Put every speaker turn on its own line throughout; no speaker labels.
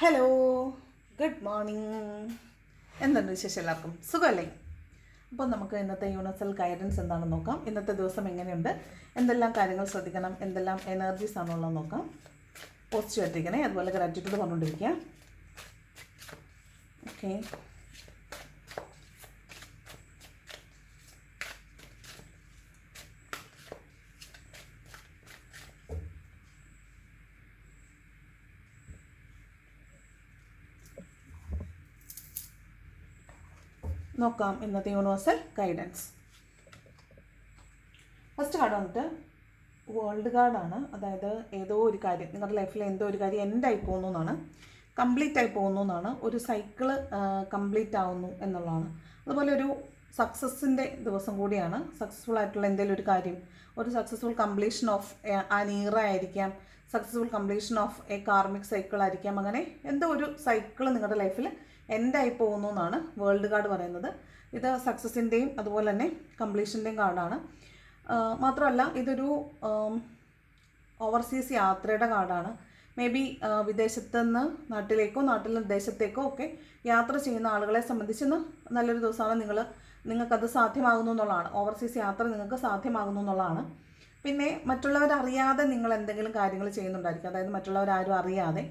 Hello, good morning. എന്തുണ്ട് വിശേഷം? എല്ലാവർക്കും സുഖമല്ലേ? അപ്പോൾ നമുക്ക് ഇന്നത്തെ യൂണിവേഴ്സൽ ഗൈഡൻസ് എന്താണെന്ന് നോക്കാം. ഇന്നത്തെ ദിവസം എങ്ങനെയുണ്ട്, എന്തെല്ലാം കാര്യങ്ങൾ ശ്രദ്ധിക്കണം, എന്തെല്ലാം എനർജീസ് ആണുള്ളത് നോക്കാം. പോസിറ്റീവ് ആയിട്ടിരിക്കണേ, അതുപോലെ ഗ്രാറ്റിറ്റ്യൂഡ് പറഞ്ഞുകൊണ്ടിരിക്കുക. ഓക്കെ, നോക്കാം ഇന്നത്തെ യൂണിവേഴ്സൽ ഗൈഡൻസ്. ഫസ്റ്റ് കാർഡ് വന്നിട്ട് വേൾഡ് കാർഡാണ്. അതായത് ഏതോ ഒരു കാര്യം നിങ്ങളുടെ ലൈഫിൽ എന്തോ ഒരു കാര്യം എൻഡായി പോകുന്നു എന്നാണ്, കംപ്ലീറ്റ് ആയി പോകുന്നു എന്നാണ്, ഒരു സൈക്കിള് കംപ്ലീറ്റ് ആവുന്നു എന്നുള്ളതാണ്. അതുപോലെ ഒരു സക്സസ്സിൻ്റെ ദിവസം കൂടിയാണ്. സക്സസ്ഫുൾ ആയിട്ടുള്ള എന്തെങ്കിലും ഒരു കാര്യം, ഒരു successful completion of an year ആയിരിക്കാം, successful completion of a karmic cycle ആയിരിക്കാം. അങ്ങനെ എന്തോ ഒരു സൈക്കിള് നിങ്ങളുടെ ലൈഫിൽ എൻഡായി പോകുന്നു എന്നാണ് വേൾഡ് കാർഡ് പറയുന്നത്. ഇത് സക്സസിൻ്റെയും അതുപോലെ തന്നെ കംപ്ലീഷൻ്റെയും കാർഡാണ്. മാത്രമല്ല ഇതൊരു ഓവർസീസ് യാത്രയുടെ കാർഡാണ്. മേ ബി വിദേശത്ത് നിന്ന് നാട്ടിലേക്കോ നാട്ടിൽ നിന്ന് വിദേശത്തേക്കോ ഒക്കെ യാത്ര ചെയ്യുന്ന ആളുകളെ സംബന്ധിച്ച് ഇന്ന് നല്ലൊരു ദിവസമാണ്. നിങ്ങൾക്കത് സാധ്യമാകുന്നു എന്നുള്ളതാണ്. ഓവർസീസ് യാത്ര നിങ്ങൾക്ക് സാധ്യമാകുന്നു എന്നുള്ളതാണ്. പിന്നെ മറ്റുള്ളവരറിയാതെ നിങ്ങൾ എന്തെങ്കിലും കാര്യങ്ങൾ ചെയ്യുന്നുണ്ടായിരിക്കും. അതായത് മറ്റുള്ളവരാരും അറിയാതെ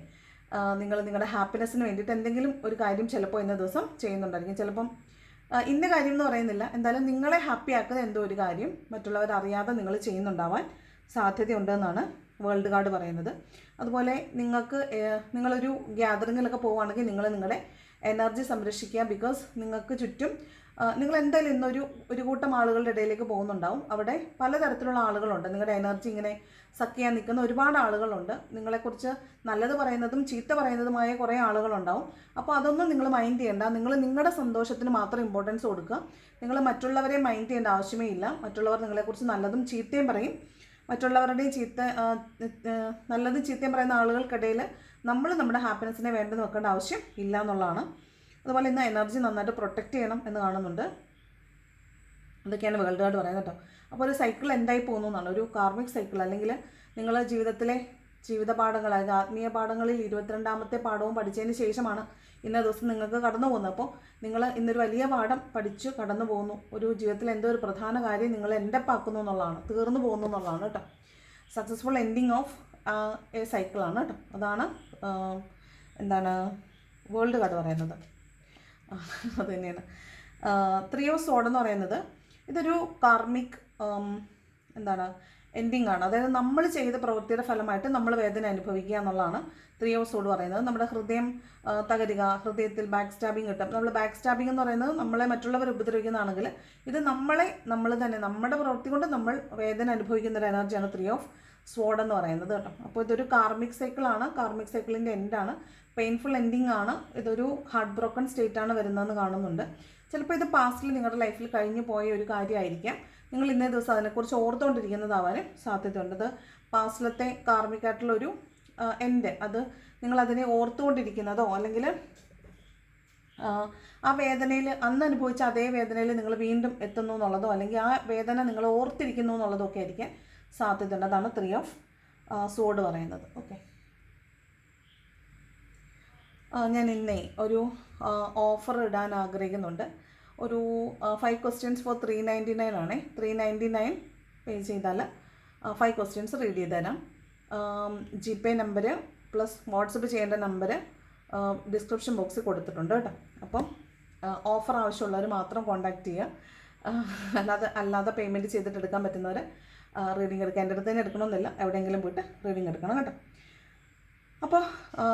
നിങ്ങൾ നിങ്ങളുടെ ഹാപ്പിനെസ്സിന് വേണ്ടിയിട്ട് എന്തെങ്കിലും ഒരു കാര്യം ചിലപ്പോൾ ഇന്ന ദിവസം ചെയ്യുന്നുണ്ടായിരിക്കും. ചിലപ്പം ഇന്ന കാര്യം എന്ന് പറയുന്നില്ല, എന്തായാലും നിങ്ങളെ ഹാപ്പി ആക്കുന്ന എന്തോ ഒരു കാര്യം മറ്റുള്ളവരറിയാതെ നിങ്ങൾ ചെയ്യുന്നുണ്ടാവാൻ സാധ്യതയുണ്ടെന്നാണ് വേൾഡ് കാർഡ് പറയുന്നത്. അതുപോലെ നിങ്ങളൊരു ഗ്യാതറിങ്ങിലൊക്കെ പോവുകയാണെങ്കിൽ നിങ്ങൾ നിങ്ങളുടെ എനർജി സംരക്ഷിക്കുക. ബിക്കോസ് നിങ്ങൾക്ക് ചുറ്റും നിങ്ങൾ എന്തായാലും ഒരു കൂട്ടം ആളുകളുടെ ഇടയിലേക്ക് പോകുന്നുണ്ടാവും. അവിടെ പലതരത്തിലുള്ള ആളുകളുണ്ട്. നിങ്ങളുടെ എനർജി ഇങ്ങനെ സക്ക് ചെയ്യാൻ നിൽക്കുന്ന ഒരുപാട് ആളുകളുണ്ട്. നിങ്ങളെക്കുറിച്ച് നല്ലത് പറയുന്നതും ചീത്ത പറയുന്നതുമായ കുറേ ആളുകളുണ്ടാവും. അപ്പോൾ അതൊന്നും നിങ്ങൾ മൈൻഡ് ചെയ്യേണ്ട. നിങ്ങൾ നിങ്ങളുടെ സന്തോഷത്തിന് മാത്രം ഇമ്പോർട്ടൻസ് കൊടുക്കുക. നിങ്ങൾ മറ്റുള്ളവരെ മൈൻഡ് ചെയ്യേണ്ട ആവശ്യമേ ഇല്ല. മറ്റുള്ളവർ നിങ്ങളെക്കുറിച്ച് നല്ലതും ചീത്തയും പറയും. മറ്റുള്ളവരുടെയും നല്ലതും ചീത്തയും പറയുന്ന ആളുകൾക്കിടയിൽ നമ്മൾ നമ്മുടെ ഹാപ്പിനെസ്സിനെ വേണ്ടെന്ന് വെക്കേണ്ട ആവശ്യം ഇല്ല എന്നുള്ളതാണ്. അതുപോലെ ഇന്ന് എനർജി നന്നായിട്ട് പ്രൊട്ടക്റ്റ് ചെയ്യണം എന്ന് കാണുന്നുണ്ട്. അതൊക്കെയാണ് വേൾഡ് കാർഡ് പറയുന്നത് കേട്ടോ. അപ്പോൾ ഒരു സൈക്കിൾ എന്തായി പോകുന്നു എന്നാണ്, ഒരു കാർമിക് സൈക്കിൾ. അല്ലെങ്കിൽ നിങ്ങൾ ജീവിതത്തിലെ ജീവിത പാഠങ്ങൾ, അതായത് ആത്മീയ പാഠങ്ങളിൽ 22ാമത്തെ പാഠവും പഠിച്ചതിന് ശേഷമാണ് ഇന്ന ദിവസം നിങ്ങൾക്ക് കടന്നു പോകുന്നത്. അപ്പോൾ നിങ്ങൾ ഇന്നൊരു വലിയ പാഠം പഠിച്ചു കടന്നു പോകുന്നു. ഒരു ജീവിതത്തിൽ എന്തോ ഒരു പ്രധാന കാര്യം നിങ്ങൾ എൻഡപ്പാക്കുന്നു എന്നുള്ളതാണ്, തീർന്നു പോകുന്നു എന്നുള്ളതാണ് കേട്ടോ. സക്സസ്ഫുൾ എൻഡിങ് ഓഫ് എ സൈക്കിളാണ് കേട്ടോ. അതാണ് വേൾഡ് കാർഡ് പറയുന്നത്. അത് തന്നെയാണ് 3 ഓഫ് സോഡ് എന്ന് പറയുന്നത്. ഇതൊരു കാർമിക് എൻഡിങ് ആണ്. അതായത് നമ്മൾ ചെയ്ത പ്രവൃത്തിയുടെ ഫലമായിട്ട് നമ്മൾ വേദന അനുഭവിക്കുക എന്നുള്ളതാണ് 3 ഓഫ് സോഡ് പറയുന്നത്. നമ്മുടെ ഹൃദയം തകരുക, ഹൃദയത്തിൽ ബാക്ക് സ്റ്റാബിങ് കിട്ടും. നമ്മൾ ബാക്ക് സ്റ്റാബിങ് എന്ന് പറയുന്നത് നമ്മളെ മറ്റുള്ളവർ ഉപദ്രവിക്കുന്നതാണെങ്കിൽ ഇത് നമ്മൾ തന്നെ നമ്മുടെ പ്രവൃത്തി കൊണ്ട് നമ്മൾ വേദന അനുഭവിക്കുന്ന ഒരു എനർജിയാണ് 3 ഓഫ് സ്വോർഡ് എന്ന് പറയുന്നത് കേട്ടോ. അപ്പോൾ ഇതൊരു കാർമിക് സൈക്കിളാണ്. കാർമിക് സൈക്കിളിൻ്റെ എൻഡാണ്, പെയിൻഫുൾ എൻഡിങ് ആണ്. ഇതൊരു ഹാർട്ട് ബ്രോക്കൺ സ്റ്റേറ്റ് ആണ് വരുന്നതെന്ന് കാണുന്നുണ്ട്. ചിലപ്പോൾ ഇത് പാസ്റ്റിൽ നിങ്ങളുടെ ലൈഫിൽ കഴിഞ്ഞു പോയ ഒരു കാര്യമായിരിക്കാം. നിങ്ങൾ ഇന്നേ ദിവസം അതിനെക്കുറിച്ച് ഓർത്തുകൊണ്ടിരിക്കുന്നതാവാനും സാധ്യതയുണ്ട്. ഇത് പാസ്റ്റിലത്തെ കാർമിക്കായിട്ടുള്ളൊരു എൻഡ്, അത് നിങ്ങളതിനെ ഓർത്തുകൊണ്ടിരിക്കുന്നതോ അല്ലെങ്കിൽ ആ വേദനയിൽ അന്ന് അനുഭവിച്ച അതേ വേദനയിൽ നിങ്ങൾ വീണ്ടും എത്തുന്നു എന്നുള്ളതോ, അല്ലെങ്കിൽ ആ വേദന നിങ്ങൾ ഓർത്തിരിക്കുന്നു എന്നുള്ളതോ ഒക്കെ ആയിരിക്കാൻ സാധ്യതയുണ്ട്. അതാണ് 3 ഓഫ് സോഡ് പറയുന്നത്. ഓക്കെ, ഞാൻ ഇന്നേ ഒരു ഓഫർ ഇടാൻ ആഗ്രഹിക്കുന്നുണ്ട്. ഒരു 5 questions ഫോർ 399 ആണേ. 399 പേ ചെയ്താൽ 5 questions റീഡ് ചെയ്ത് തരാം. GPay നമ്പർ പ്ലസ് വാട്സപ്പ് ചെയ്യേണ്ട നമ്പർ ഡിസ്ക്രിപ്ഷൻ ബോക്സിൽ കൊടുത്തിട്ടുണ്ട് കേട്ടോ. അപ്പം ഓഫർ ആവശ്യമുള്ളവർ മാത്രം കോൺടാക്റ്റ് ചെയ്യുക. അല്ലാതെ പേയ്മെൻറ്റ് ചെയ്തിട്ട് എടുക്കാൻ പറ്റുന്നവർ റീഡിങ് എടുക്കുക. എൻ്റെ അടുത്ത് തന്നെ എടുക്കണമെന്നില്ല, എവിടെയെങ്കിലും പോയിട്ട് റീഡിങ് എടുക്കണം കേട്ടോ. അപ്പോൾ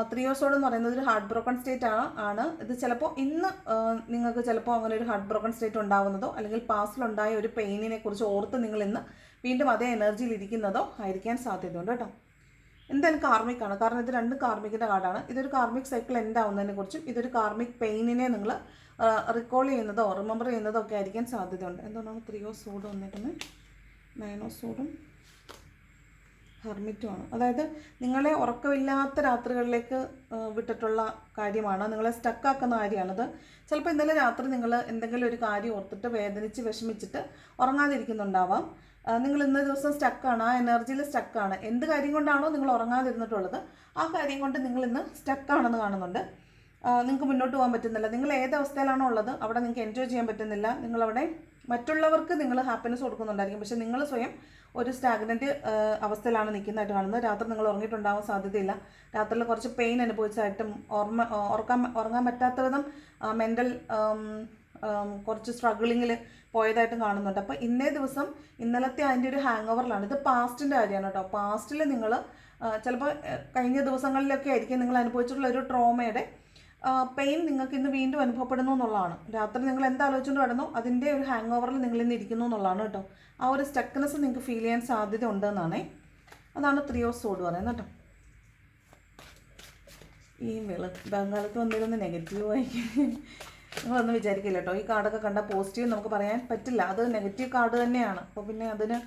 3 ഓഫ് സോഡ് എന്ന് പറയുന്നത് ഒരു ഹാർട്ട് ബ്രോക്കൺ സ്റ്റേറ്റ് ആണ്. ഇത് ചിലപ്പോൾ ഇന്ന് നിങ്ങൾക്ക് ചിലപ്പോൾ അങ്ങനെ ഒരു ഹാർട്ട് ബ്രോക്കൺ സ്റ്റേറ്റ് ഉണ്ടാകുന്നതോ, അല്ലെങ്കിൽ പാസ്റ്റിലുണ്ടായ ഒരു പെയിനിനെ കുറിച്ച് ഓർത്ത് നിങ്ങൾ ഇന്ന് വീണ്ടും അതേ എനർജിയിൽ ഇരിക്കുന്നതോ ആയിരിക്കാൻ സാധ്യതയുണ്ട് കേട്ടോ. എന്തായാലും കാർമിക്കാണ്, കാരണം ഇത് രണ്ടും കാർമിക്കിൻ്റെ കാർഡാണ്. ഇതൊരു കാർമിക് സൈക്കിൾ എൻഡ് ആവുന്നതിനെ കുറിച്ചും ഇതൊരു കാർമിക് പെയിനിനെ നിങ്ങൾ റിക്കോൾ ചെയ്യുന്നതോ റിമെമ്പർ ചെയ്യുന്നതോ ഒക്കെ ആയിരിക്കാൻ സാധ്യതയുണ്ട്. എന്തുകൊണ്ടാണ് 3 ഓഫ് സോഡ് വന്നേക്കുന്നത്? 9 ഓഫ് സോഡും ഹെർമിറ്റുമാണ്. അതായത് നിങ്ങളെ ഉറക്കമില്ലാത്ത രാത്രികളിലേക്ക് വിട്ടിട്ടുള്ള കാര്യമാണ്, നിങ്ങളെ സ്റ്റക്കാക്കുന്ന കാര്യമാണത്. ചിലപ്പോൾ ഇന്നലെ രാത്രി നിങ്ങൾ എന്തെങ്കിലും ഒരു കാര്യം ഓർത്തിട്ട് വേദനിച്ച് വിഷമിച്ചിട്ട് ഉറങ്ങാതിരിക്കുന്നുണ്ടാവാം. നിങ്ങൾ ഇന്ന ദിവസം സ്റ്റക്കാണ്, ആ എനർജിയിൽ സ്റ്റക്കാണ്. എന്ത് കാര്യം കൊണ്ടാണോ നിങ്ങൾ ഉറങ്ങാതിരുന്നിട്ടുള്ളത് ആ കാര്യം കൊണ്ട് നിങ്ങൾ ഇന്ന് സ്റ്റക്കാണെന്ന് കാണുന്നുണ്ട്. നിങ്ങൾക്ക് മുന്നോട്ട് പോകാൻ പറ്റുന്നില്ല. നിങ്ങൾ ഏത് അവസ്ഥയിലാണോ ഉള്ളത് അവിടെ നിങ്ങൾക്ക് എൻജോയ് ചെയ്യാൻ പറ്റുന്നില്ല. നിങ്ങളവിടെ മറ്റുള്ളവർക്ക് നിങ്ങൾ ഹാപ്പിനെസ് കൊടുക്കുന്നുണ്ടായിരിക്കും, പക്ഷേ നിങ്ങൾ സ്വയം ഒരു സ്റ്റാഗ്നൻറ്റ് അവസ്ഥയിലാണ് നിൽക്കുന്നതായിട്ട് കാണുന്നത്. രാത്രി നിങ്ങൾ ഉറങ്ങിയിട്ടുണ്ടാവാൻ സാധ്യതയില്ല. രാത്രിയിൽ കുറച്ച് പെയിൻ അനുഭവിച്ചായിട്ടും ഉറങ്ങാൻ പറ്റാത്ത വിധം മെൻ്റൽ കുറച്ച് സ്ട്രഗിളിങ്ങിൽ പോയതായിട്ടും കാണുന്നുണ്ട്. അപ്പോൾ ഇന്നേ ദിവസം ഇന്നലത്തെ അതിൻ്റെ ഒരു ഹാങ് ഓവറിലാണ്. ഇത് പാസ്റ്റിൻ്റെ കാര്യമാണ് കേട്ടോ. പാസ്റ്റിൽ നിങ്ങൾ ചിലപ്പോൾ കഴിഞ്ഞ ദിവസങ്ങളിലൊക്കെ ആയിരിക്കും നിങ്ങൾ അനുഭവിച്ചിട്ടുള്ള ഒരു ട്രോമയുടെ പെയിൻ നിങ്ങൾക്ക് ഇന്ന് വീണ്ടും അനുഭവപ്പെടുന്നു എന്നുള്ളതാണ്. രാത്രി നിങ്ങൾ എന്താലോചിച്ചുകൊണ്ട് കിടന്നോ അതിൻ്റെ ഒരു ഹാങ് ഓവറിൽ നിങ്ങൾ ഇന്ന് ഇരിക്കുന്നു എന്നുള്ളതാണ് കേട്ടോ. ആ ഒരു സ്റ്റക്നെസ് നിങ്ങൾക്ക് ഫീൽ ചെയ്യാൻ സാധ്യത ഉണ്ടെന്നാണേ. അതാണ് 3 of Swords പറയുന്നത് കേട്ടോ. ഈ ബംഗാളത്ത് വന്നിരുന്ന നെഗറ്റീവായി നിങ്ങളൊന്നും വിചാരിക്കില്ല കേട്ടോ. ഈ കാർഡൊക്കെ കണ്ടാൽ പോസിറ്റീവ് നമുക്ക് പറയാൻ പറ്റില്ല, അത് നെഗറ്റീവ് കാർഡ് തന്നെയാണ്. അപ്പോൾ പിന്നെ അതിന്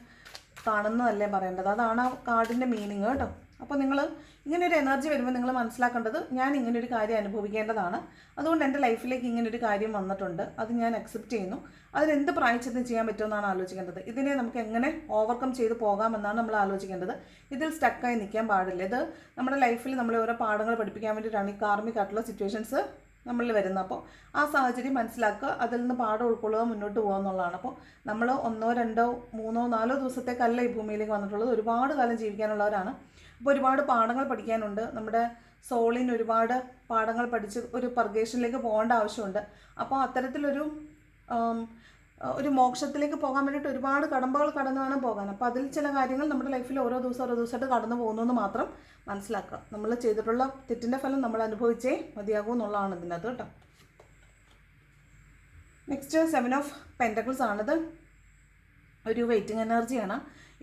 കാണുന്നതല്ലേ പറയേണ്ടത്, അതാണ് ആ കാർഡിൻ്റെ മീനിങ് കേട്ടോ. അപ്പോൾ നിങ്ങൾ ഇങ്ങനൊരു എനർജി വരുമ്പോൾ നിങ്ങൾ മനസ്സിലാക്കേണ്ടത് ഞാൻ ഇങ്ങനൊരു കാര്യം അനുഭവിക്കേണ്ടതാണ്, അതുകൊണ്ട് എൻ്റെ ലൈഫിലേക്ക് ഇങ്ങനൊരു കാര്യം വന്നിട്ടുണ്ട്, അത് ഞാൻ അക്സെപ്റ്റ് ചെയ്യുന്നു, അതിനെന്ത് പ്രായച്ചിത്തം ചെയ്യാൻ പറ്റുമെന്നാണ് ആലോചിക്കേണ്ടത്. ഇതിനെ നമുക്ക് എങ്ങനെ ഓവർകം ചെയ്ത് പോകാമെന്നാണ് നമ്മൾ ആലോചിക്കേണ്ടത്. ഇതിൽ സ്റ്റക്കായി നിൽക്കാൻ പാടില്ല. ഇത് നമ്മുടെ ലൈഫിൽ നമ്മളെ ഓരോ പാഠങ്ങൾ പഠിപ്പിക്കാൻ വേണ്ടിയിട്ടാണ് ഈ കാർമിക് ആയിട്ടുള്ള സിറ്റുവേഷൻസ് നമ്മളിൽ വരുന്നത്. അപ്പോൾ ആ സാഹചര്യം മനസ്സിലാക്കുക, അതിൽ നിന്ന് പാഠം ഉൾക്കൊള്ളുക, മുന്നോട്ട് പോകുക എന്നുള്ളതാണ്. അപ്പോൾ നമ്മൾ 1, 2, 3, 4 ദിവസത്തേക്കല്ല ഈ ഭൂമിയിലേക്ക് വന്നിട്ടുള്ളത്, ഒരുപാട് കാലം ജീവിക്കാനുള്ളവരാണ്. അപ്പോൾ ഒരുപാട് പാഠങ്ങൾ പഠിക്കാനുണ്ട്. നമ്മുടെ സോളിന് ഒരുപാട് പാഠങ്ങൾ പഠിച്ച് ഒരു പർഗേഷനിലേക്ക് പോകേണ്ട ആവശ്യമുണ്ട്. അപ്പോൾ അത്തരത്തിലൊരു ഒരു മോക്ഷത്തിലേക്ക് പോകാൻ വേണ്ടിയിട്ട് ഒരുപാട് കടമ്പകൾ കടന്നു വേണം പോകാൻ. അപ്പോൾ അതിൽ ചില കാര്യങ്ങൾ നമ്മുടെ ലൈഫിൽ ഓരോ ദിവസമായിട്ട് കടന്നു പോകുന്നു എന്ന് മാത്രം മനസ്സിലാക്കുക. നമ്മൾ ചെയ്തിട്ടുള്ള തെറ്റിൻ്റെ ഫലം നമ്മൾ അനുഭവിച്ചേ മതിയാകൂ എന്നുള്ളതാണ് ഇതിനകത്ത് കേട്ടോ. നെക്സ്റ്റ് 7 of Pentacles ആണിത്. ഒരു വെയിറ്റിംഗ് എനർജിയാണ്.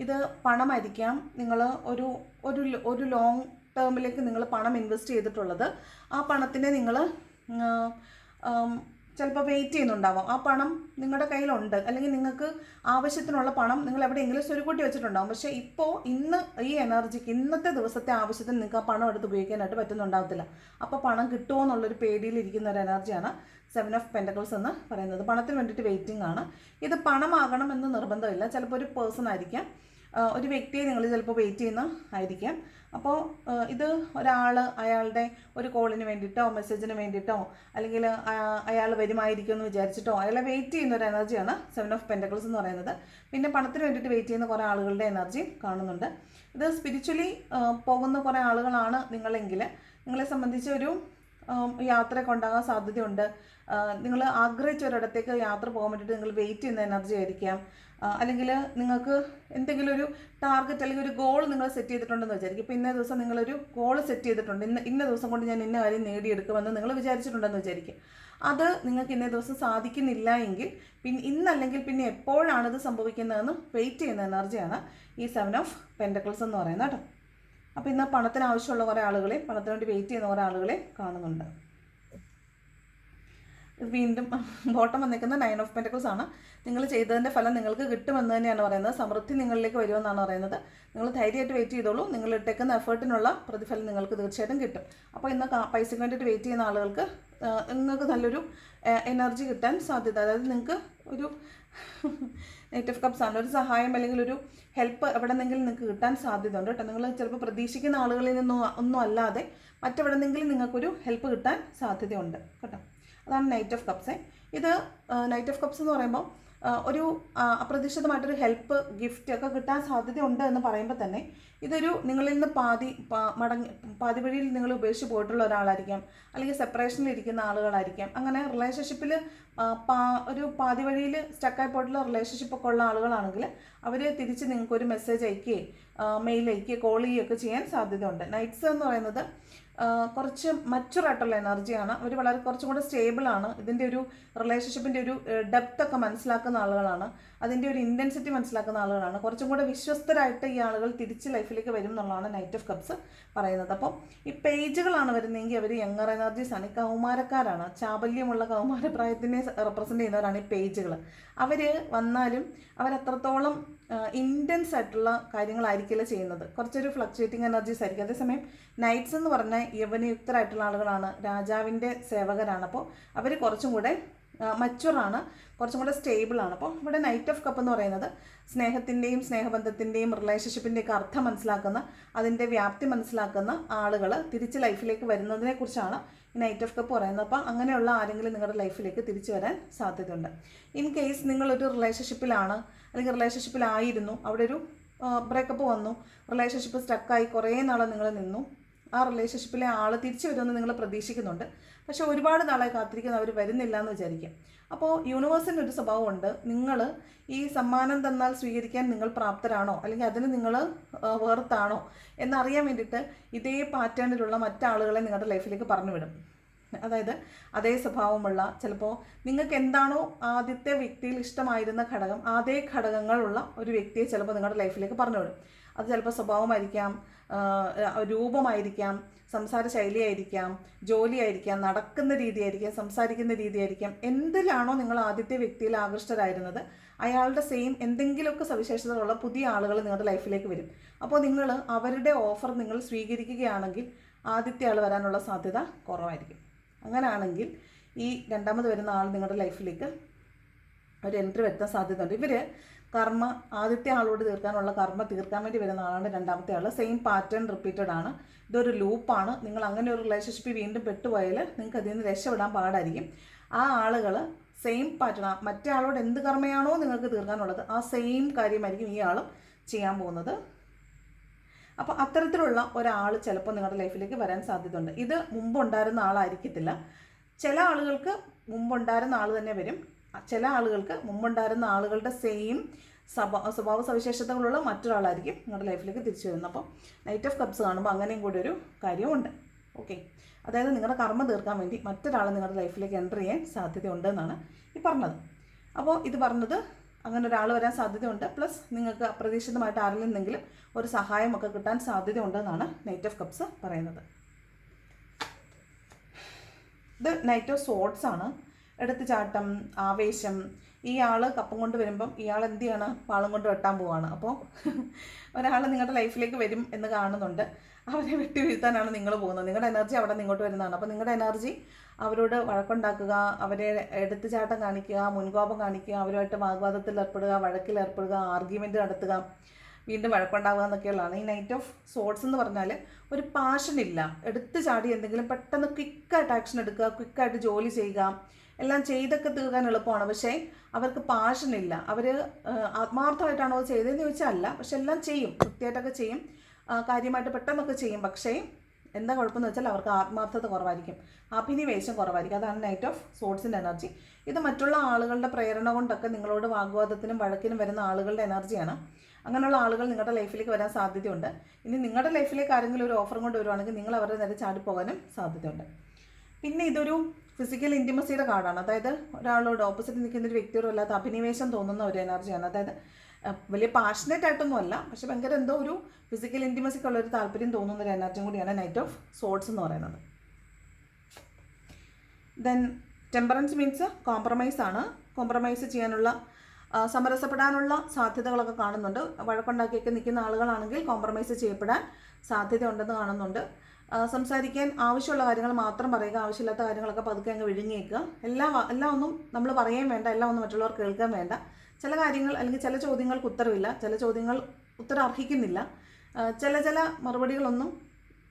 ഇത് പണമായിരിക്കാം. നിങ്ങൾ ഒരു ലോങ് ടേമിലേക്ക് നിങ്ങൾ പണം ഇൻവെസ്റ്റ് ചെയ്തിട്ടുള്ളത്. ആ പണത്തിനെ നിങ്ങൾ ചിലപ്പോൾ വെയിറ്റ് ചെയ്യുന്നുണ്ടാവാം. ആ പണം നിങ്ങളുടെ കയ്യിലുണ്ട്, അല്ലെങ്കിൽ നിങ്ങൾക്ക് ആവശ്യത്തിനുള്ള പണം നിങ്ങൾ എവിടെയെങ്കിലും സ്വരുക്കൂട്ടി വെച്ചിട്ടുണ്ടാകും. പക്ഷേ ഇപ്പോൾ ഈ എനർജിക്ക് ഇന്നത്തെ ദിവസത്തെ ആവശ്യത്തിന് നിങ്ങൾക്ക് ആ പണം എടുത്ത് ഉപയോഗിക്കാനായിട്ട് പറ്റുന്നുണ്ടാകത്തില്ല. അപ്പോൾ പണം കിട്ടുമോ എന്നുള്ളൊരു പേടിയിലിരിക്കുന്ന ഒരു എനർജിയാണ് 7 of Pentacles എന്ന് പറയുന്നത്. പണത്തിന് വേണ്ടിയിട്ട് വെയിറ്റിംഗ് ആണ്. ഇത് പണമാകണം എന്ന് നിർബന്ധമില്ല. ചിലപ്പോൾ ഒരു പേഴ്സൺ ആയിരിക്കാം, ഒരു വ്യക്തിയെ നിങ്ങൾ ചിലപ്പോൾ വെയിറ്റ് ചെയ്യുന്ന ആയിരിക്കാം. അപ്പോൾ ഇത് ഒരാൾ അയാളുടെ ഒരു കോളിന് വേണ്ടിയിട്ടോ മെസ്സേജിന് വേണ്ടിയിട്ടോ അല്ലെങ്കിൽ അയാൾ വരുമായിരിക്കും എന്ന് വിചാരിച്ചിട്ടോ അയാളെ വെയിറ്റ് ചെയ്യുന്ന ഒരു എനർജിയാണ് 7 of Pentacles എന്ന് പറയുന്നത്. പിന്നെ പണത്തിന് വേണ്ടിയിട്ട് വെയിറ്റ് ചെയ്യുന്ന കുറേ ആളുകളുടെ എനർജി കാണുന്നുണ്ട്. ഇത് സ്പിരിച്വലി പോകുന്ന കുറേ ആളുകളാണ് നിങ്ങളെങ്കിൽ നിങ്ങളെ സംബന്ധിച്ച് ഒരു യാത്രയൊക്കെ ഉണ്ടാകാൻ സാധ്യതയുണ്ട്. നിങ്ങൾ ആഗ്രഹിച്ച ഒരിടത്തേക്ക് യാത്ര പോകാൻ വേണ്ടിയിട്ട് നിങ്ങൾ വെയിറ്റ് ചെയ്യുന്ന എനർജി ആയിരിക്കാം. അല്ലെങ്കിൽ നിങ്ങൾക്ക് എന്തെങ്കിലും ഒരു ടാർഗറ്റ് അല്ലെങ്കിൽ ഒരു ഗോൾ നിങ്ങൾ സെറ്റ് ചെയ്തിട്ടുണ്ടെന്ന് വിചാരിക്കും. ഇപ്പോൾ ഇന്ന ദിവസം നിങ്ങളൊരു ഗോൾ സെറ്റ് ചെയ്തിട്ടുണ്ട്, ഇന്ന ദിവസം കൊണ്ട് ഞാൻ ഇന്ന കാര്യം നേടിയെടുക്കുമെന്ന് നിങ്ങൾ വിചാരിച്ചിട്ടുണ്ടെന്ന് വിചാരിക്കും. അത് നിങ്ങൾക്ക് ഇന്നേ ദിവസം സാധിക്കുന്നില്ല എങ്കിൽ ഇന്നല്ലെങ്കിൽ പിന്നെ എപ്പോഴാണിത് സംഭവിക്കുന്നതെന്ന് വെയിറ്റ് ചെയ്യുന്ന എനർജിയാണ് ഈ 7 of Pentacles എന്ന് പറയുന്നത് കേട്ടോ. അപ്പോൾ ഇന്ന് പണത്തിന് ആവശ്യമുള്ള കുറേ ആളുകളെ, പണത്തിന് വേണ്ടി വെയിറ്റ് ചെയ്യുന്ന കുറേ ആളുകളെ കാണുന്നുണ്ട്. വീണ്ടും ബോട്ടം വന്നിരിക്കുന്നത് 9 of Pentacles ആണ്. നിങ്ങൾ ചെയ്തതിൻ്റെ ഫലം നിങ്ങൾക്ക് കിട്ടുമെന്ന് തന്നെയാണ് പറയുന്നത്. സമൃദ്ധി നിങ്ങളിലേക്ക് വരുമെന്നാണ് പറയുന്നത്. നിങ്ങൾ ധൈര്യമായിട്ട് വെയിറ്റ് ചെയ്തോളൂ. നിങ്ങൾ ഇട്ടേക്കുന്ന എഫേർട്ടിനുള്ള പ്രതിഫലം നിങ്ങൾക്ക് തീർച്ചയായിട്ടും കിട്ടും. അപ്പോൾ ഇന്ന് പൈസയ്ക്ക് വേണ്ടിയിട്ട് വെയിറ്റ് ചെയ്യുന്ന ആളുകൾക്ക് നിങ്ങൾക്ക് നല്ലൊരു എനർജി കിട്ടാൻ സാധ്യത, അതായത് നിങ്ങൾക്ക് ഒരു Knight of Cups ആണ്, ഒരു സഹായം അല്ലെങ്കിൽ ഒരു ഹെൽപ്പ് എവിടെന്നെങ്കിലും നിങ്ങൾക്ക് കിട്ടാൻ സാധ്യത ഉണ്ട് കേട്ടോ. നിങ്ങൾ ചിലപ്പോൾ പ്രതീക്ഷിക്കുന്ന ആളുകളിൽ ഒന്നും അല്ലാതെ മറ്റെവിടെന്നെങ്കിലും നിങ്ങൾക്കൊരു ഹെൽപ്പ് കിട്ടാൻ സാധ്യതയുണ്ട് കേട്ടോ. അതാണ് Knight of Cups. ഇത് Knight of Cups എന്ന് പറയുമ്പോൾ ഒരു അപ്രതീക്ഷിതമായിട്ടൊരു ഹെൽപ്പ് ഗിഫ്റ്റ് ഒക്കെ കിട്ടാൻ സാധ്യതയുണ്ട് എന്ന് പറയുമ്പോൾ തന്നെ ഇതൊരു നിങ്ങളിൽ നിന്ന് പാതി വഴിയിൽ നിങ്ങൾ ഉപേക്ഷിച്ച് പോയിട്ടുള്ള ഒരാളായിരിക്കാം, അല്ലെങ്കിൽ സെപ്പറേഷനിൽ ഇരിക്കുന്ന ആളുകളായിരിക്കാം. അങ്ങനെ റിലേഷൻഷിപ്പിൽ ഒരു പാതി വഴിയിൽ സ്റ്റക്കായി പോയിട്ടുള്ള റിലേഷൻഷിപ്പൊക്കെ ഉള്ള ആളുകളാണെങ്കിൽ അവർ തിരിച്ച് നിങ്ങൾക്കൊരു മെസ്സേജ് അയക്കുകയും മെയിൽ അയക്കുകയും കോൾ ചെയ്യുകയൊക്കെ ചെയ്യാൻ സാധ്യതയുണ്ട്. നൈറ്റ്സ് എന്ന് പറയുന്നത് കുറച്ച് മച്ചുറായിട്ടുള്ള എനർജിയാണ്. അവർ വളരെ കുറച്ചും കൂടെ സ്റ്റേബിളാണ്. ഇതിൻ്റെ ഒരു റിലേഷൻഷിപ്പിൻ്റെ ഒരു ഡെപ്തൊക്കെ മനസ്സിലാക്കുന്ന ആളുകളാണ്, അതിൻ്റെ ഒരു ഇൻറ്റൻസിറ്റി മനസ്സിലാക്കുന്ന ആളുകളാണ്. കുറച്ചും കൂടെ വിശ്വസ്തരായിട്ട് ഈ ആളുകൾ തിരിച്ച് ലൈഫിലേക്ക് വരും എന്നുള്ളതാണ് Knight of Cups പറയുന്നത്. അപ്പോൾ ഈ പേജുകളാണ് വരുന്നതെങ്കിൽ അവർ യങ്ങർ എനർജീസാണ്, ഈ കൗമാരക്കാരാണ്, ചാബല്യമുള്ള കൗമാരപ്രായത്തിനെ റെപ്രസെൻ്റ് ചെയ്യുന്നവരാണ് ഈ പേജുകൾ. അവർ വന്നാലും അവരത്രത്തോളം ഇൻറ്റൻസ് ആയിട്ടുള്ള കാര്യങ്ങളായിരിക്കില്ല ചെയ്യുന്നത്, കുറച്ചൊരു ഫ്ലക്ച്വേറ്റിംഗ് എനർജീസ് ആയിരിക്കും. അതേസമയം നൈറ്റ്സ് എന്ന് പറഞ്ഞാൽ യവനയുക്തരായിട്ടുള്ള ആളുകളാണ്, രാജാവിൻ്റെ സേവകരാണ്. അപ്പോൾ അവർ കുറച്ചും കൂടെ മച്ചുറാണ്, കുറച്ചും കൂടെ സ്റ്റേബിളാണ്. അപ്പോൾ ഇവിടെ നൈറ്റ് ഓഫ് കപ്പ് എന്ന് പറയുന്നത് സ്നേഹത്തിൻ്റെയും സ്നേഹബന്ധത്തിൻ്റെയും റിലേഷൻഷിപ്പിൻ്റെയൊക്കെ അർത്ഥം മനസ്സിലാക്കുന്ന, അതിൻ്റെ വ്യാപ്തി മനസ്സിലാക്കുന്ന ആളുകൾ തിരിച്ച് ലൈഫിലേക്ക് വരുന്നതിനെക്കുറിച്ചാണ് ഈ നൈറ്റ് ഓഫ് കപ്പ് പറയുന്നത്. അപ്പോൾ അങ്ങനെയുള്ള ആരെങ്കിലും നിങ്ങളുടെ ലൈഫിലേക്ക് തിരിച്ചു വരാൻ സാധ്യതയുണ്ട്. ഇൻ കേസ് നിങ്ങളൊരു റിലേഷൻഷിപ്പിലാണ് അല്ലെങ്കിൽ റിലേഷൻഷിപ്പിലായിരുന്നു, അവിടെ ഒരു ബ്രേക്കപ്പ് വന്നു, റിലേഷൻഷിപ്പ് സ്റ്റക്കായി കുറേ നാൾ നിങ്ങൾ നിന്നു, ആ റിലേഷൻഷിപ്പിലെ ആൾ തിരിച്ചു വരുമെന്ന് നിങ്ങൾ പ്രതീക്ഷിക്കുന്നുണ്ട്, പക്ഷേ ഒരുപാട് നാളായി കാത്തിരിക്കുന്ന അവർ വരുന്നില്ല എന്ന് വിചാരിക്കാം. അപ്പോൾ യൂണിവേഴ്സിൻ്റെ ഒരു സ്വഭാവമുണ്ട്, നിങ്ങൾ ഈ സമ്മാനം തന്നാൽ സ്വീകരിക്കാൻ നിങ്ങൾ പ്രാപ്തരാണോ അല്ലെങ്കിൽ അതിന് നിങ്ങൾ വേർത്താണോ എന്നറിയാൻ വേണ്ടിയിട്ട് ഇതേ പാറ്റേണിലുള്ള മറ്റാളുകളെ നിങ്ങളുടെ ലൈഫിലേക്ക് പറഞ്ഞു വിടും. അതായത് അതേ സ്വഭാവമുള്ള, ചിലപ്പോൾ നിങ്ങൾക്ക് എന്താണോ ആദ്യത്തെ വ്യക്തിയിൽ ഇഷ്ടമായിരുന്ന ഘടകം, അതേ ഘടകങ്ങളുള്ള ഒരു വ്യക്തിയെ ചിലപ്പോൾ നിങ്ങളുടെ ലൈഫിലേക്ക് പറഞ്ഞു വിടും. അത് ചിലപ്പോൾ സ്വഭാവമായിരിക്കാം, രൂപമായിരിക്കാം, സംസാര ശൈലിയായിരിക്കാം, ജോലിയായിരിക്കാം, നടക്കുന്ന രീതിയായിരിക്കാം, സംസാരിക്കുന്ന രീതിയായിരിക്കാം. എന്തിലാണോ നിങ്ങൾ ആദ്യത്തെ വ്യക്തിയിൽ ആകൃഷ്ടരായിരുന്നത് അയാളുടെ സെയിം എന്തെങ്കിലുമൊക്കെ സവിശേഷതകളുള്ള പുതിയ ആളുകൾ നിങ്ങളുടെ ലൈഫിലേക്ക് വരും. അപ്പോൾ നിങ്ങൾ അവരുടെ ഓഫർ നിങ്ങൾ സ്വീകരിക്കുകയാണെങ്കിൽ ആദ്യത്തെ ആൾ വരാനുള്ള സാധ്യത കുറവായിരിക്കും. അങ്ങനെയാണെങ്കിൽ ഈ രണ്ടാമത് വരുന്ന ആൾ നിങ്ങളുടെ ലൈഫിലേക്ക് ഒരു എൻട്രി വരുത്താൻ സാധ്യതയുണ്ട്. ഇവർ കർമ്മ ആദ്യത്തെ ആളോട് തീർക്കാനുള്ള കർമ്മ തീർക്കാൻ വേണ്ടി വരുന്ന ആളാണ് രണ്ടാമത്തെ ആൾ. സെയിം പാറ്റേൺ റിപ്പീറ്റഡ് ആണ്, ഇതൊരു ലൂപ്പാണ്. നിങ്ങൾ അങ്ങനെ ഒരു റിലേഷൻഷിപ്പിൽ വീണ്ടും പെട്ടുപോയാൽ നിങ്ങൾക്ക് അതിൽ നിന്ന് രക്ഷപ്പെടാൻ പാടായിരിക്കും. ആ ആളുകൾ സെയിം പാറ്റേൺ, മറ്റേ ആളോട് എന്ത് കർമ്മയാണോ നിങ്ങൾക്ക് തീർക്കാനുള്ളത് ആ സെയിം കാര്യമായിരിക്കും ഈ ആളും ചെയ്യാൻ പോകുന്നത്. അപ്പോൾ അത്തരത്തിലുള്ള ഒരാൾ ചിലപ്പോൾ നിങ്ങളുടെ ലൈഫിലേക്ക് വരാൻ സാധ്യതയുണ്ട്. ഇത് മുമ്പുണ്ടായിരുന്ന ആളായിരിക്കത്തില്ല. ചില ആളുകൾക്ക് മുമ്പുണ്ടായിരുന്ന ആൾ തന്നെ വരും, ചില ആളുകൾക്ക് മുമ്പുണ്ടായിരുന്ന ആളുകളുടെ സെയിം സ്വഭാവ സവിശേഷതകളുള്ള മറ്റൊരാളായിരിക്കും നിങ്ങളുടെ ലൈഫിലേക്ക് തിരിച്ചു വരുന്നത്. അപ്പോൾ നൈറ്റ് ഓഫ് കപ്സ് കാണുമ്പോൾ അങ്ങനെയും കൂടി ഒരു കാര്യമുണ്ട്. ഓക്കെ, അതായത് നിങ്ങളുടെ കർമ്മ തീർക്കാൻ വേണ്ടി മറ്റൊരാൾ നിങ്ങളുടെ ലൈഫിലേക്ക് എൻ്റർ ചെയ്യാൻ സാധ്യതയുണ്ട് എന്നാണ് ഈ പറഞ്ഞത്. അപ്പോൾ ഇത് പറഞ്ഞത് അങ്ങനെ ഒരാൾ വരാൻ സാധ്യതയുണ്ട്, പ്ലസ് നിങ്ങൾക്ക് അപ്രതീക്ഷിതമായിട്ട് ആരിൽ നിന്നെങ്കിലും ഒരു സഹായമൊക്കെ കിട്ടാൻ സാധ്യതയുണ്ടെന്നാണ് നൈറ്റ് ഓഫ് കപ്സ് പറയുന്നത്. ഇത് നൈറ്റ് ഓഫ് സോർട്സ് ആണ്. എടുത്തുചാട്ടം, ആവേശം. ഈ ആൾ കപ്പം കൊണ്ട് വരുമ്പം ഇയാൾ എന്ത് ചെയ്യാണ്, പാളം കൊണ്ട് വെട്ടാൻ പോവാണ്. അപ്പോൾ ഒരാൾ നിങ്ങളുടെ ലൈഫിലേക്ക് വരും എന്ന് കാണുന്നുണ്ട്, അവരെ വെട്ടി വീഴ്ത്താനാണ് നിങ്ങൾ പോകുന്നത്. നിങ്ങളുടെ എനർജി അവിടെ നിന്ന് ഇങ്ങോട്ട് വരുന്നതാണ്. അപ്പോൾ നിങ്ങളുടെ എനർജി അവരോട് വഴക്കുണ്ടാക്കുക, അവരെ എടുത്തുചാട്ടം കാണിക്കുക, മുൻകോപം കാണിക്കുക, അവരുമായിട്ട് വാഗ്വാദത്തിൽ ഏർപ്പെടുക, വഴക്കിൽ ഏർപ്പെടുക, ആർഗ്യുമെൻറ്റ് നടത്തുക, വീണ്ടും വഴക്കുണ്ടാവുക എന്നൊക്കെയുള്ളതാണ്. ഈ നൈറ്റ് ഓഫ് സോർട്സ് എന്ന് പറഞ്ഞാൽ ഒരു പാഷനില്ല, എടുത്തു ചാടി എന്തെങ്കിലും പെട്ടെന്ന് ക്വിക്കായിട്ട് ആക്ഷൻ എടുക്കുക, ക്വിക്കായിട്ട് ജോലി ചെയ്യുക, എല്ലാം ചെയ്തൊക്കെ തീർക്കാൻ എളുപ്പമാണ്. പക്ഷേ അവർക്ക് പാഷനില്ല. അവർ ആത്മാർത്ഥമായിട്ടാണോ അത് ചെയ്തതെന്ന് ചോദിച്ചാൽ അല്ല, പക്ഷെ എല്ലാം ചെയ്യും, കൃത്യമായിട്ടൊക്കെ ചെയ്യും, കാര്യമായിട്ട് പെട്ടെന്നൊക്കെ ചെയ്യും. പക്ഷേ എന്താ കുഴപ്പമെന്ന് വെച്ചാൽ അവർക്ക് ആത്മാർത്ഥത കുറവായിരിക്കും, അഭിനിവേശം കുറവായിരിക്കും. അതാണ് നൈറ്റ് ഓഫ് സോർട്സിൻ്റെ എനർജി. ഇത് മറ്റുള്ള ആളുകളുടെ പ്രേരണ കൊണ്ടൊക്കെ നിങ്ങളോട് വാഗ്വാദത്തിനും വഴക്കിനും വരുന്ന ആളുകളുടെ എനർജിയാണ്. അങ്ങനെയുള്ള ആളുകൾ നിങ്ങളുടെ ലൈഫിലേക്ക് വരാൻ സാധ്യതയുണ്ട്. ഇനി നിങ്ങളുടെ ലൈഫിലേക്ക് ആരെങ്കിലും ഒരു ഓഫറും കൊണ്ട് വരുവാണെങ്കിൽ നിങ്ങൾ അവരുടെ നേരെ ചാടിപ്പോകാനും സാധ്യതയുണ്ട്. പിന്നെ ഇതൊരു ഫിസിക്കൽ ഇൻറ്റിമസിയുടെ കാർഡാണ്. അതായത് ഒരാളോട് ഓപ്പോസിറ്റ് നിൽക്കുന്ന ഒരു വ്യക്തിയോടും അല്ലാത്ത അഭിനിവേശം തോന്നുന്ന ഒരു എനർജിയാണ്. അതായത് വലിയ പാഷനേറ്റ് ആയിട്ടൊന്നും അല്ല, പക്ഷെ ഭയങ്കര എന്തോ ഒരു ഫിസിക്കൽ ഇൻറ്റിമസിക്കുള്ള ഒരു താല്പര്യം തോന്നുന്ന ഒരു എനർജിയും കൂടിയാണ് നൈറ്റ് ഓഫ് സോർട്സ് എന്ന് പറയുന്നത്. ദെൻ ടെമ്പറൻസ് മീൻസ് കോംപ്രമൈസ് ആണ്. കോംപ്രമൈസ് ചെയ്യാനുള്ള, സമരസപ്പെടാനുള്ള സാധ്യതകളൊക്കെ കാണുന്നുണ്ട്. വഴക്കുണ്ടാക്കിയൊക്കെ നിൽക്കുന്ന ആളുകളാണെങ്കിൽ കോംപ്രമൈസ് ചെയ്യപ്പെടാൻ സാധ്യതയുണ്ടെന്ന് കാണുന്നുണ്ട്. സംസാരിക്കാൻ ആവശ്യമുള്ള കാര്യങ്ങൾ മാത്രം പറയുക, ആവശ്യമില്ലാത്ത കാര്യങ്ങളൊക്കെ പതുക്കെ അങ്ങ് വിഴുങ്ങിയേക്കുക. എല്ലാം ഒന്നും നമ്മൾ പറയുകയും വേണ്ട, എല്ലാം ഒന്നും മറ്റുള്ളവർ കേൾക്കാൻ വേണ്ട. ചില കാര്യങ്ങൾ അല്ലെങ്കിൽ ചില ചോദ്യങ്ങൾക്ക് ഉത്തരവില്ല, ചില ചോദ്യങ്ങൾ ഉത്തരം അർഹിക്കുന്നില്ല, ചില മറുപടികളൊന്നും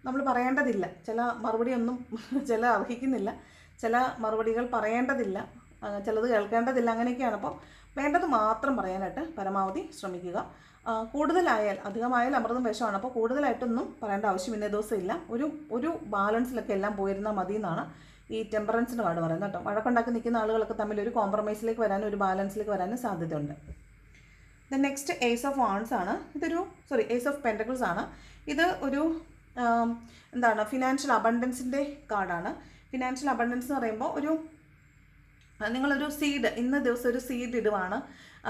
നമ്മൾ പറയേണ്ടതില്ല, ചില മറുപടിയൊന്നും ചില അർഹിക്കുന്നില്ല, ചില മറുപടികൾ പറയേണ്ടതില്ല, ചിലത് കേൾക്കേണ്ടതില്ല. അങ്ങനെയൊക്കെയാണ്. അപ്പോൾ വേണ്ടത് മാത്രം പറയാനായിട്ട് പരമാവധി ശ്രമിക്കുക. കൂടുതലായാൽ, അധികമായാൽ അമൃതം വിഷമാണ്. അപ്പോൾ കൂടുതലായിട്ടൊന്നും പറയേണ്ട ആവശ്യം ഇന്നേ ദിവസം ഇല്ല. ഒരു ബാലൻസിലൊക്കെ എല്ലാം പോയിരുന്നാൽ മതി എന്നാണ് ഈ ടെമ്പറൻസിൻ്റെ കാർഡ് പറയുന്നത് കേട്ടോ. വഴക്കുണ്ടാക്കി നിൽക്കുന്ന ആളുകളൊക്കെ തമ്മിൽ ഒരു കോംപ്രമൈസിലേക്ക് വരാനും ഒരു ബാലൻസിലേക്ക് വരാനും സാധ്യതയുണ്ട്. Then next ace of wands ആണ്. ഏസ് ഓഫ് പെൻറ്റക്കിൾസ് ആണ്. ഇത് ഒരു ഫിനാൻഷ്യൽ അബണ്ടൻസിൻ്റെ കാർഡാണ്. ഫിനാൻഷ്യൽ അബണ്ടൻസ് എന്ന് പറയുമ്പോൾ നിങ്ങളൊരു സീഡ്, ഇന്ന ദിവസം ഒരു സീഡ് ഇടുവാണ്.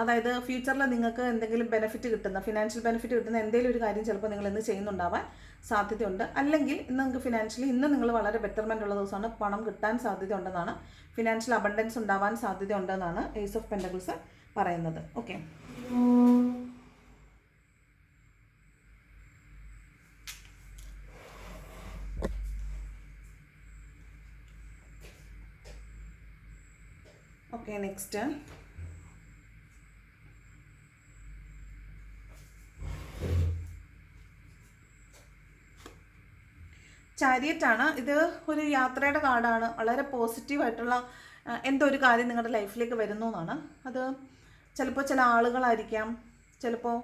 അതായത് ഫ്യൂച്ചറിൽ നിങ്ങൾക്ക് എന്തെങ്കിലും ബെനിഫിറ്റ് കിട്ടുന്ന, ഫിനാൻഷ്യൽ ബെനിഫിറ്റ് കിട്ടുന്ന എന്തെങ്കിലും ഒരു കാര്യം ചിലപ്പോൾ നിങ്ങൾ ഇന്ന് ചെയ്യുന്നുണ്ടാവാൻ സാധ്യതയുണ്ട്. അല്ലെങ്കിൽ ഇന്ന് നിങ്ങൾക്ക് ഫിനാൻഷ്യലി നിങ്ങൾ വളരെ ബെറ്റർമെൻ്റ് ഉള്ള ദിവസമാണ്, പണം കിട്ടാൻ സാധ്യതയുണ്ടെന്നാണ്, ഫിനാൻഷ്യൽ അബണ്ടൻസ് ഉണ്ടാവാൻ സാധ്യതയുണ്ടെന്നാണ് ഏസ് ഓഫ് പെൻറ്റക്കിൾസ് പറയുന്നത്. ഓക്കെ, ഓക്കെ, നെക്സ്റ്റ് ചാരിയറ്റാണ്. ഇത് ഒരു യാത്രയുടെ കാർഡാണ്. വളരെ പോസിറ്റീവായിട്ടുള്ള എന്തോ ഒരു കാര്യം നിങ്ങളുടെ ലൈഫിലേക്ക് വരുന്നു എന്നാണ്. അത് ചിലപ്പോൾ ചില ആളുകളായിരിക്കാം, ചിലപ്പോൾ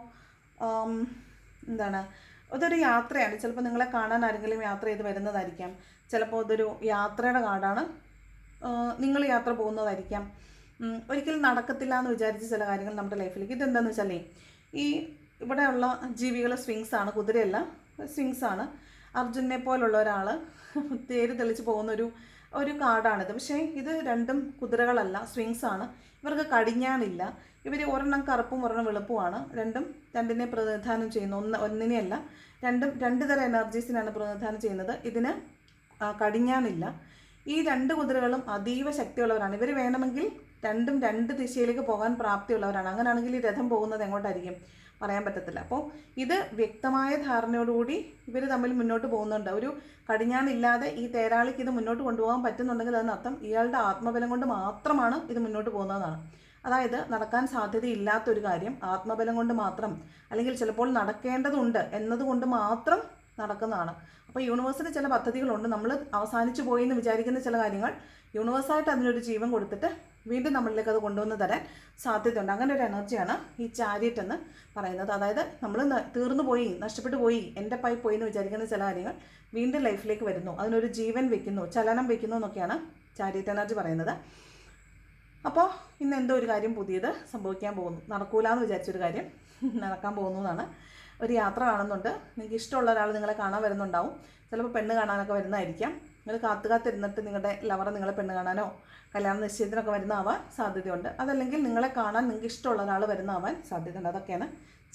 എന്താണ്, അതൊരു യാത്രയാണ്. ചിലപ്പോൾ നിങ്ങളെ കാണാൻ ആരെങ്കിലും യാത്ര ചെയ്ത് വരുന്നതായിരിക്കാം. ചിലപ്പോൾ അതൊരു യാത്രയുടെ കാർഡാണ്. നിങ്ങൾ യാത്ര പോകുന്നതായിരിക്കാം. ഒരിക്കലും നടക്കത്തില്ല എന്ന് വിചാരിച്ച ചില കാര്യങ്ങൾ നമ്മുടെ ലൈഫിലേക്ക്. ഇതെന്താണെന്ന് വെച്ചാലേ, ഈ ഇവിടെയുള്ള ജീവികൾ സ്വിങ്സ് ആണ്, കുതിരയല്ല, സ്വിങ്സ് ആണ്. അർജുനെ പോലുള്ള ഒരാൾ തേര് തെളിച്ച് പോകുന്നൊരു കാർഡാണിത്. പക്ഷേ ഇത് രണ്ടും കുതിരകളല്ല, സ്വിങ്സ് ആണ്. ഇവർക്ക് കടിഞ്ഞാണില്ല. ഇവർ ഒരെണ്ണം കറുപ്പും ഒരെണ്ണം വെളുപ്പുമാണ്. രണ്ടിനെ പ്രതിനിധാനം ചെയ്യുന്നു. ഒന്നിനെയല്ല, രണ്ട് തരം എനർജീസിനാണ് പ്രതിനിധാനം ചെയ്യുന്നത്. ഇതിന് കടിഞ്ഞാണില്ല. ഈ രണ്ട് കുതിരകളും അതീവ ശക്തിയുള്ളവരാണ്. ഇവർ വേണമെങ്കിൽ രണ്ട് ദിശയിലേക്ക് പോകാൻ പ്രാപ്തിയുള്ളവരാണ്. അങ്ങനെയാണെങ്കിൽ ഈ രഥം പോകുന്നത് എങ്ങോട്ടായിരിക്കും പറയാൻ പറ്റത്തില്ല. അപ്പോൾ ഇത് വ്യക്തമായ ധാരണയോടുകൂടി ഇവർ തമ്മിൽ മുന്നോട്ട് പോകുന്നുണ്ട്. ഒരു കടിഞ്ഞാണില്ലാതെ ഈ തേരാളിക്ക് ഇത് മുന്നോട്ട് കൊണ്ടുപോകാൻ പറ്റുന്നുണ്ടെങ്കിൽ അതിനർത്ഥം ഇയാളുടെ ആത്മബലം കൊണ്ട് മാത്രമാണ് ഇത് മുന്നോട്ട് പോകുന്നതാണ്. അതായത് നടക്കാൻ സാധ്യതയില്ലാത്തൊരു കാര്യം ആത്മബലം കൊണ്ട് മാത്രം, അല്ലെങ്കിൽ ചിലപ്പോൾ നടക്കേണ്ടതുണ്ട് എന്നതുകൊണ്ട് മാത്രം നടക്കുന്നതാണ്. അപ്പോൾ യൂണിവേഴ്സിന് ചില പദ്ധതികളുണ്ട്. നമ്മൾ അവസാനിച്ചു പോയി എന്ന് വിചാരിക്കുന്ന ചില കാര്യങ്ങൾ യൂണിവേഴ്സായിട്ട് അതിനൊരു ജീവൻ കൊടുത്തിട്ട് വീണ്ടും നമ്മളിലേക്ക് അത് കൊണ്ടുവന്ന് തരാൻ സാധ്യതയുണ്ട്. അങ്ങനെ ഒരു എനർജിയാണ് ഈ ചാരിയറ്റ് എന്ന് പറയുന്നത്. അതായത് നമ്മൾ തീർന്നു പോയി, നഷ്ടപ്പെട്ടു പോയി, എൻ്റെ പൈ പോയി എന്ന് വിചാരിക്കുന്ന ചില കാര്യങ്ങൾ വീണ്ടും ലൈഫിലേക്ക് വരുന്നു, അതിനൊരു ജീവൻ വെക്കുന്നു, ചലനം വെക്കുന്നു എന്നൊക്കെയാണ് ചാരിയറ്റ് എനർജി പറയുന്നത്. അപ്പോൾ ഇന്ന് എന്തോ ഒരു കാര്യം പുതിയത് സംഭവിക്കാൻ പോകുന്നു. നടക്കൂലെന്ന് വിചാരിച്ചൊരു കാര്യം നടക്കാൻ പോകുന്നു എന്നാണ്. ഒരു യാത്ര കാണുന്നുണ്ട്. നിങ്ങൾക്ക് ഇഷ്ടമുള്ള ഒരാൾ നിങ്ങളെ കാണാൻ വരുന്നുണ്ടാവും. ചിലപ്പോൾ പെണ്ണ് കാണാനൊക്കെ വരുന്നതായിരിക്കാം. നിങ്ങൾ കാത്തിരുന്നിട്ട് നിങ്ങളുടെ ലവർ നിങ്ങളെ പെണ്ണ് കാണാനോ കല്യാണ നിശ്ചയത്തിനൊക്കെ വരുന്നതാവാൻ സാധ്യതയുണ്ട്. അതല്ലെങ്കിൽ നിങ്ങളെ കാണാൻ നിങ്ങൾക്ക് ഇഷ്ടമുള്ള ഒരാൾ വരുന്നതാവാൻ സാധ്യതയുണ്ട്. അതൊക്കെയാണ്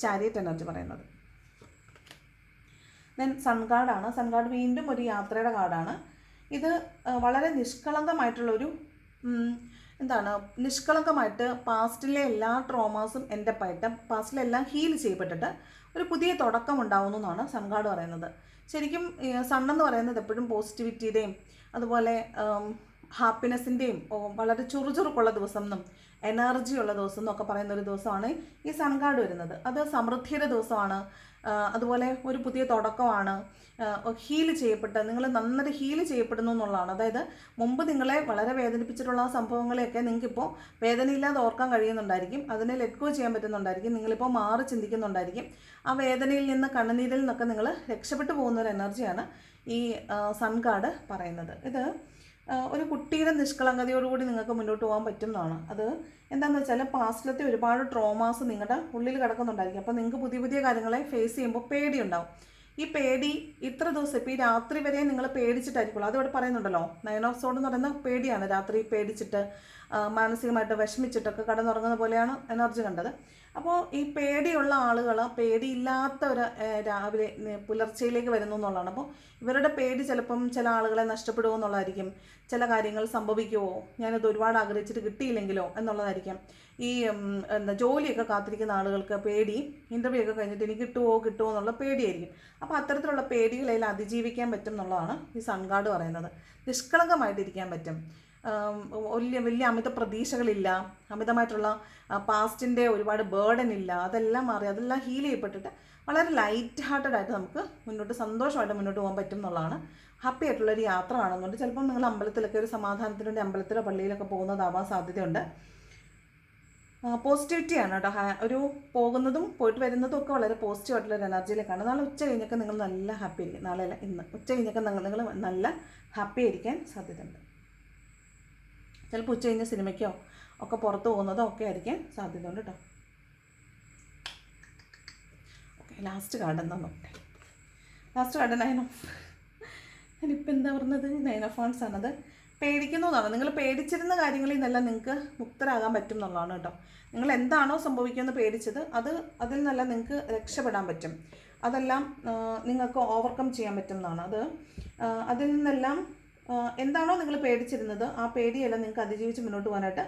ചാരിയറ്റ് എനർജി പറയുന്നത്. ദെൻ സൺ കാർഡാണ്. സൺ കാർഡ് വീണ്ടും ഒരു യാത്രയുടെ കാർഡാണ്. ഇത് വളരെ നിഷ്കളങ്കമായിട്ടുള്ളൊരു നിഷ്കളങ്കമായിട്ട് പാസ്റ്റിലെ എല്ലാ ട്രോമാസും എൻഡപ്പായിട്ട് പാസ്റ്റിലെല്ലാം ഹീൽ ചെയ്യപ്പെട്ടിട്ട് ഒരു പുതിയ തുടക്കം ഉണ്ടാവുന്നു എന്നാണ് സൺ കാർഡ് പറയുന്നത്. ശരിക്കും സൺ എന്ന് പറയുന്നത് എപ്പോഴും പോസിറ്റിവിറ്റിയുടെയും അതുപോലെ ഹാപ്പിനെസ്സിൻ്റെയും വളരെ ചുറുചുറുക്കുള്ള ദിവസം എന്നും എനർജിയുള്ള ദിവസം എന്നൊക്കെ പറയുന്ന ഒരു ദിവസമാണ് ഈ സൺ കാർഡ് വരുന്നത്. അത് സമൃദ്ധിയുടെ ദിവസമാണ്. അതുപോലെ ഒരു പുതിയ തുടക്കമാണ്. ഹീൽ ചെയ്യപ്പെട്ട് നിങ്ങൾ നന്നായിട്ട് ഹീൽ ചെയ്യപ്പെടുന്നു എന്നുള്ളതാണ്. അതായത് മുമ്പ് നിങ്ങളെ വളരെ വേദനിപ്പിച്ചിട്ടുള്ള ആ സംഭവങ്ങളെയൊക്കെ നിങ്ങൾക്കിപ്പോൾ വേദനയില്ലാതെ ഓർക്കാൻ കഴിയുന്നുണ്ടായിരിക്കും. അതിനെ ലെറ്റ് ഗോ ചെയ്യാൻ പറ്റുന്നുണ്ടായിരിക്കും. നിങ്ങളിപ്പോൾ മാറി ചിന്തിക്കുന്നുണ്ടായിരിക്കും. ആ വേദനയിൽ നിന്ന് കണ്ണുനീരിൽ നിന്നൊക്കെ നിങ്ങൾ രക്ഷപ്പെട്ടു പോകുന്ന ഒരു എനർജിയാണ് ഈ സൺ കാർഡ് പറയുന്നത്. ഇത് ഒരു കുട്ടിയുടെ നിഷ്കളങ്കതയോടുകൂടി നിങ്ങൾക്ക് മുന്നോട്ട് പോകാൻ പറ്റും എന്നാണ്. അത് എന്താണെന്ന് വെച്ചാൽ പാസ്റ്റിലത്തെ ഒരുപാട് ട്രോമാസ് നിങ്ങളുടെ ഉള്ളിൽ കിടക്കുന്നുണ്ടായിരിക്കും. അപ്പോൾ നിങ്ങൾക്ക് പുതിയ പുതിയ കാര്യങ്ങളെ ഫേസ് ചെയ്യുമ്പോൾ പേടിയുണ്ടാവും. ഈ പേടി ഇത്ര ദിവസം ഇപ്പോൾ ഈ രാത്രി വരെ നിങ്ങൾ പേടിച്ചിട്ടായിരിക്കുള്ളൂ. അതിവിടെ പറയുന്നുണ്ടല്ലോ, 9 of Swords എന്ന് പറയുന്ന പേടിയാണ്. രാത്രി പേടിച്ചിട്ട് മാനസികമായിട്ട് വിഷമിച്ചിട്ടൊക്കെ കടന്നുറങ്ങുന്ന പോലെയാണ് എനർജി കണ്ടത്. അപ്പോൾ ഈ പേടിയുള്ള ആളുകൾ പേടിയില്ലാത്ത ഒരു രാവിലെ പുലർച്ചയിലേക്ക് വരുന്നു എന്നുള്ളതാണ്. അപ്പോൾ ഇവരുടെ പേടി ചിലപ്പം ചില ആളുകളെ നഷ്ടപ്പെടുമോ എന്നുള്ളതായിരിക്കും. ചില കാര്യങ്ങൾ സംഭവിക്കുമോ, ഞാനത് ഒരുപാട് ആഗ്രഹിച്ചിട്ട് കിട്ടിയില്ലെങ്കിലോ എന്നുള്ളതായിരിക്കും. ഈ ജോലിയൊക്കെ കാത്തിരിക്കുന്ന ആളുകൾക്ക് പേടി, ഇൻ്റർവ്യൂ ഒക്കെ കഴിഞ്ഞിട്ട് എനിക്ക് കിട്ടുമോ എന്നുള്ള പേടിയായിരിക്കും. അപ്പോൾ അത്തരത്തിലുള്ള പേടികളെല്ലാം അതിജീവിക്കാൻ പറ്റും എന്നുള്ളതാണ് ഈ സൺ കാർഡ് പറയുന്നത്. നിഷ്കളങ്കമായിട്ടിരിക്കാൻ പറ്റും. വലിയ അമിത പ്രതീക്ഷകളില്ല, അമിതമായിട്ടുള്ള പാസ്റ്റിൻ്റെ ഒരുപാട് ബേർഡൻ ഇല്ല. അതെല്ലാം മാറി അതെല്ലാം ഹീൽ ചെയ്യപ്പെട്ടിട്ട് വളരെ ലൈറ്റ് ഹാർട്ടഡ് ആയിട്ട് നമുക്ക് മുന്നോട്ട് സന്തോഷമായിട്ട് മുന്നോട്ട് പോകാൻ പറ്റും എന്നുള്ളതാണ്. ഹാപ്പി ആയിട്ടുള്ളൊരു യാത്ര കാണുന്നുണ്ട്. ചിലപ്പം നിങ്ങൾ അമ്പലത്തിലൊക്കെ ഒരു സമാധാനത്തിന് വേണ്ടി അമ്പലത്തിലോ പള്ളിയിലൊക്കെ പോകുന്നതാവാൻ സാധ്യതയുണ്ട്. പോസിറ്റിവിറ്റിയാണ് കേട്ടോ. ഒരു പോകുന്നതും പോയിട്ട് വരുന്നതും ഒക്കെ വളരെ പോസിറ്റീവായിട്ടുള്ളൊരു എനർജിയിലേക്കാണ്. നാളെ ഉച്ച കഴിഞ്ഞൊക്കെ നിങ്ങൾ നല്ല ഹാപ്പി ആയിരിക്കും. നാളെയല്ല, ഇന്ന് ഉച്ച കഴിഞ്ഞൊക്കെ നിങ്ങൾ നല്ല ഹാപ്പി ആയിരിക്കാൻ സാധ്യതയുണ്ട്. ചിലപ്പോൾ ഉച്ച കഴിഞ്ഞ സിനിമയ്ക്കോ ഒക്കെ പുറത്ത് പോകുന്നതോ ഒക്കെ ആയിരിക്കാൻ സാധ്യതയുണ്ട് കേട്ടോ. ഓക്കെ, ലാസ്റ്റ് കാർഡ് എന്താ നോക്കട്ടെ. ലാസ്റ്റ് കാർഡ് 9 of ഞാനിപ്പോൾ എന്താ പറഞ്ഞത് 9 of Wands ആണത്. പേടിക്കുന്നതാണ്. നിങ്ങൾ പേടിച്ചിരുന്ന കാര്യങ്ങളിൽ നിന്നെല്ലാം നിങ്ങൾക്ക് മുക്തരാകാൻ പറ്റും എന്നുള്ളതാണ് കേട്ടോ. നിങ്ങൾ എന്താണോ സംഭവിക്കുമെന്ന് പേടിച്ചത് അതിൽ നിന്നെല്ലാം നിങ്ങൾക്ക് രക്ഷപ്പെടാൻ പറ്റും. അതെല്ലാം നിങ്ങൾക്ക് ഓവർകം ചെയ്യാൻ പറ്റും എന്നാണ്. അതിൽ നിന്നെല്ലാം എന്താണോ നിങ്ങൾ പേടിച്ചിരുന്നത് ആ പേടിയെല്ലാം നിങ്ങൾക്ക് അതിജീവിച്ച് മുന്നോട്ട് പോകാനായിട്ട്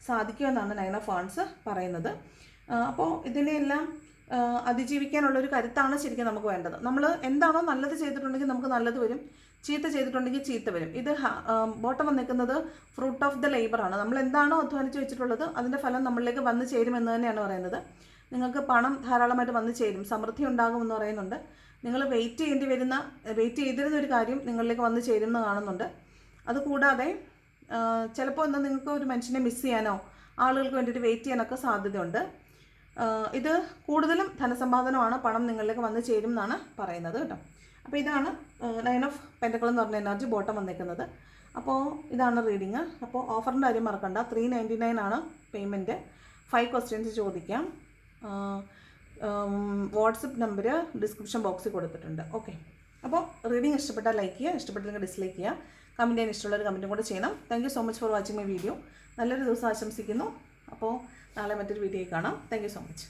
സാധിക്കുമെന്നാണ് 9 of Wands പറയുന്നത്. അപ്പോൾ ഇതിനെല്ലാം അതിജീവിക്കാനുള്ളൊരു കരുത്താണ് ശരിക്കും നമുക്ക് വേണ്ടത്. നമ്മൾ എന്താണോ നല്ലത് ചെയ്തിട്ടുണ്ടെങ്കിൽ നമുക്ക് നല്ലത് വരും. ചീത്ത ചെയ്തിട്ടുണ്ടെങ്കിൽ ചീത്ത വരും. ഇത് ബോട്ടം വന്നിരിക്കുന്നത് ഫ്രൂട്ട് ഓഫ് ദ ലേബർ ആണ്. നമ്മൾ എന്താണോ അധ്വാനിച്ച് വെച്ചിട്ടുള്ളത് അതിൻ്റെ ഫലം നമ്മളിലേക്ക് വന്നു ചേരുമെന്ന് തന്നെയാണ് പറയുന്നത്. നിങ്ങൾക്ക് പണം ധാരാളമായിട്ട് വന്നു ചേരും, സമൃദ്ധി ഉണ്ടാകുമെന്ന് പറയുന്നുണ്ട്. നിങ്ങൾ വെയിറ്റ് ചെയ്തിരുന്ന ഒരു കാര്യം നിങ്ങളിലേക്ക് വന്നു ചേരുമെന്ന് കാണുന്നുണ്ട്. അതുകൂടാതെ ചിലപ്പോൾ എന്താ നിങ്ങൾക്ക് ഒരു മനുഷ്യനെ മിസ് ചെയ്യാനോ ആളുകൾക്ക് വേണ്ടിയിട്ട് വെയിറ്റ് ചെയ്യാനൊക്കെ സാധ്യതയുണ്ട്. ഇത് കൂടുതലും ധനസമ്പാദനമാണ്, പണം നിങ്ങളിലേക്ക് വന്നു ചേരും എന്നാണ് പറയുന്നത് കേട്ടോ. അപ്പോൾ ഇതാണ് 9 ഓഫ് പെൻറ്റക്കിൾ എന്ന് പറഞ്ഞ എനർജി ബോട്ടം വന്നിരിക്കുന്നത്. അപ്പോൾ ഇതാണ് റീഡിങ്. അപ്പോൾ ഓഫറിൻ്റെ കാര്യം മറക്കണ്ട. 399 ആണ് പേയ്മെൻറ്റ്. 5 ക്വസ്റ്റ്യൻസ് ചോദിക്കാം. വാട്സപ്പ് നമ്പർ ഡിസ്ക്രിപ്ഷൻ ബോക്സിൽ കൊടുത്തിട്ടുണ്ട്. ഓക്കെ, അപ്പോൾ റീഡിങ് ഇഷ്ടപ്പെട്ടാൽ ലൈക്ക് ചെയ്യുക, ഇഷ്ടപ്പെട്ടില്ലെങ്കിൽ ഡിസ്ലൈക്ക് ചെയ്യുക. കമൻറ്റ് ചെയ്യാൻ ഇഷ്ടമുള്ളൊരു കമൻറ്റും കൂടെ ചെയ്യണം. Thank you so much for watching my video. നല്ലൊരു ദിവസം ആശംസിക്കുന്നു. അപ്പോൾ നാളെ മറ്റൊരു വീഡിയോയിൽ കാണാം. Thank you so much.